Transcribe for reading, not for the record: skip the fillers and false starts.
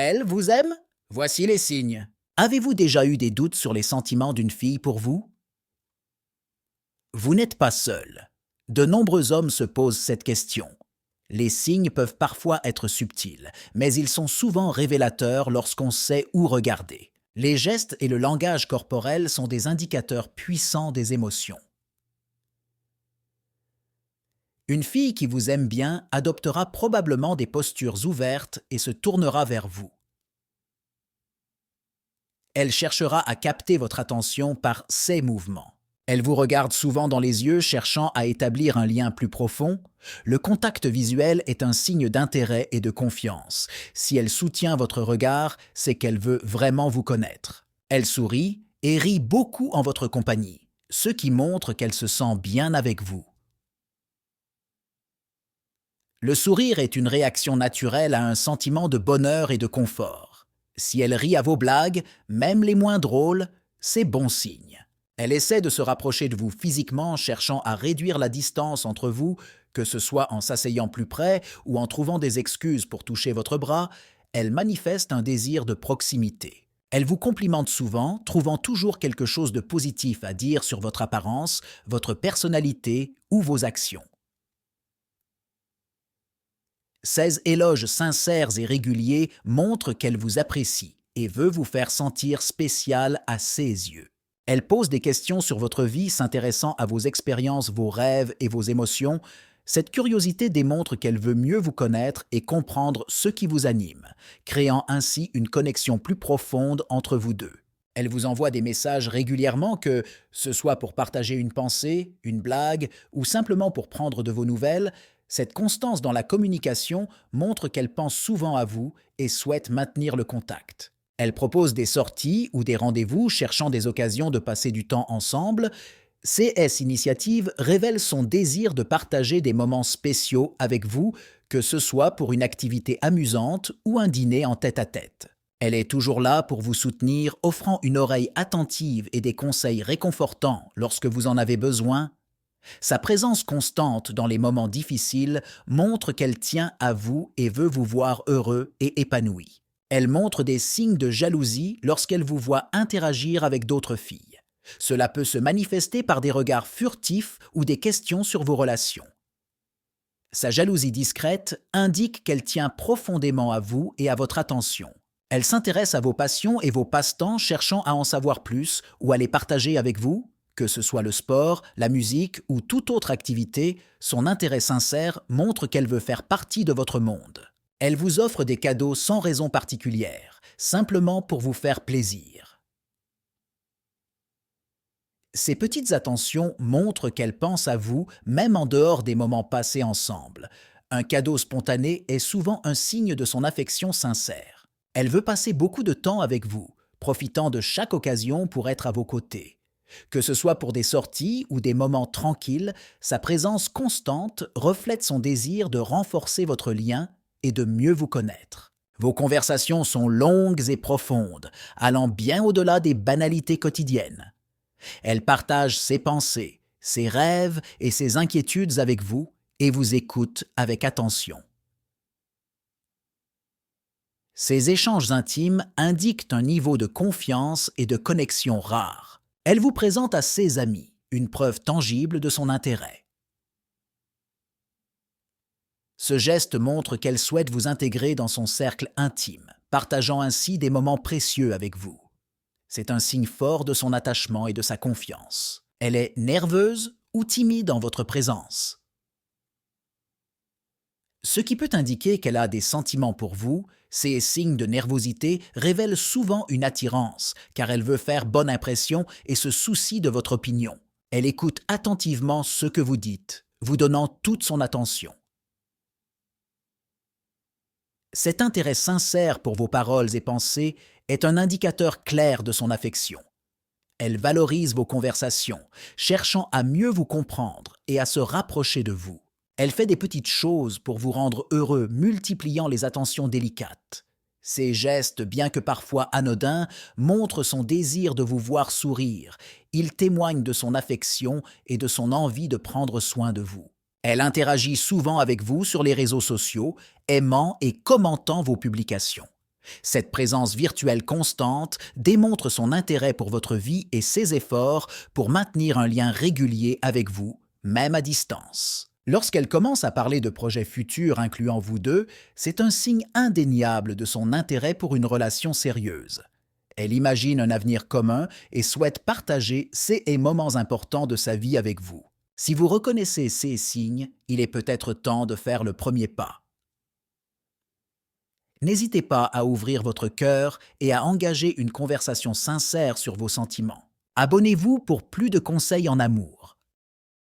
Elle vous aime? Voici les signes. Avez-vous déjà eu des doutes sur les sentiments d'une fille pour vous? Vous n'êtes pas seul. De nombreux hommes se posent cette question. Les signes peuvent parfois être subtils, mais ils sont souvent révélateurs lorsqu'on sait où regarder. Les gestes et le langage corporel sont des indicateurs puissants des émotions. Une fille qui vous aime bien adoptera probablement des postures ouvertes et se tournera vers vous. Elle cherchera à capter votre attention par ses mouvements. Elle vous regarde souvent dans les yeux, cherchant à établir un lien plus profond. Le contact visuel est un signe d'intérêt et de confiance. Si elle soutient votre regard, c'est qu'elle veut vraiment vous connaître. Elle sourit et rit beaucoup en votre compagnie, ce qui montre qu'elle se sent bien avec vous. Le sourire est une réaction naturelle à un sentiment de bonheur et de confort. Si elle rit à vos blagues, même les moins drôles, c'est bon signe. Elle essaie de se rapprocher de vous physiquement, cherchant à réduire la distance entre vous, que ce soit en s'asseyant plus près ou en trouvant des excuses pour toucher votre bras. Elle manifeste un désir de proximité. Elle vous complimente souvent, trouvant toujours quelque chose de positif à dire sur votre apparence, votre personnalité ou vos actions. Ces éloges sincères et réguliers montrent qu'elle vous apprécie et veut vous faire sentir spécial à ses yeux. Elle pose des questions sur votre vie, s'intéressant à vos expériences, vos rêves et vos émotions. Cette curiosité démontre qu'elle veut mieux vous connaître et comprendre ce qui vous anime, créant ainsi une connexion plus profonde entre vous deux. Elle vous envoie des messages régulièrement, que ce soit pour partager une pensée, une blague ou simplement pour prendre de vos nouvelles. Cette constance dans la communication montre qu'elle pense souvent à vous et souhaite maintenir le contact. Elle propose des sorties ou des rendez-vous, cherchant des occasions de passer du temps ensemble. CS Initiative révèle son désir de partager des moments spéciaux avec vous, que ce soit pour une activité amusante ou un dîner en tête-à-tête. Elle est toujours là pour vous soutenir, offrant une oreille attentive et des conseils réconfortants lorsque vous en avez besoin. Sa présence constante dans les moments difficiles montre qu'elle tient à vous et veut vous voir heureux et épanoui. Elle montre des signes de jalousie lorsqu'elle vous voit interagir avec d'autres filles. Cela peut se manifester par des regards furtifs ou des questions sur vos relations. Sa jalousie discrète indique qu'elle tient profondément à vous et à votre attention. Elle s'intéresse à vos passions et vos passe-temps, cherchant à en savoir plus ou à les partager avec vous. Que ce soit le sport, la musique ou toute autre activité, son intérêt sincère montre qu'elle veut faire partie de votre monde. Elle vous offre des cadeaux sans raison particulière, simplement pour vous faire plaisir. Ces petites attentions montrent qu'elle pense à vous, même en dehors des moments passés ensemble. Un cadeau spontané est souvent un signe de son affection sincère. Elle veut passer beaucoup de temps avec vous, profitant de chaque occasion pour être à vos côtés. Que ce soit pour des sorties ou des moments tranquilles, sa présence constante reflète son désir de renforcer votre lien et de mieux vous connaître. Vos conversations sont longues et profondes, allant bien au-delà des banalités quotidiennes. Elle partage ses pensées, ses rêves et ses inquiétudes avec vous et vous écoute avec attention. Ces échanges intimes indiquent un niveau de confiance et de connexion rare. Elle vous présente à ses amis, une preuve tangible de son intérêt. Ce geste montre qu'elle souhaite vous intégrer dans son cercle intime, partageant ainsi des moments précieux avec vous. C'est un signe fort de son attachement et de sa confiance. Elle est nerveuse ou timide en votre présence. Ce qui peut indiquer qu'elle a des sentiments pour vous, ces signes de nervosité révèlent souvent une attirance, car elle veut faire bonne impression et se soucie de votre opinion. Elle écoute attentivement ce que vous dites, vous donnant toute son attention. Cet intérêt sincère pour vos paroles et pensées est un indicateur clair de son affection. Elle valorise vos conversations, cherchant à mieux vous comprendre et à se rapprocher de vous. Elle fait des petites choses pour vous rendre heureux, multipliant les attentions délicates. Ces gestes, bien que parfois anodins, montrent son désir de vous voir sourire. Ils témoignent de son affection et de son envie de prendre soin de vous. Elle interagit souvent avec vous sur les réseaux sociaux, aimant et commentant vos publications. Cette présence virtuelle constante démontre son intérêt pour votre vie et ses efforts pour maintenir un lien régulier avec vous, même à distance. Lorsqu'elle commence à parler de projets futurs incluant vous deux, c'est un signe indéniable de son intérêt pour une relation sérieuse. Elle imagine un avenir commun et souhaite partager ces moments importants de sa vie avec vous. Si vous reconnaissez ces signes, il est peut-être temps de faire le premier pas. N'hésitez pas à ouvrir votre cœur et à engager une conversation sincère sur vos sentiments. Abonnez-vous pour plus de conseils en amour.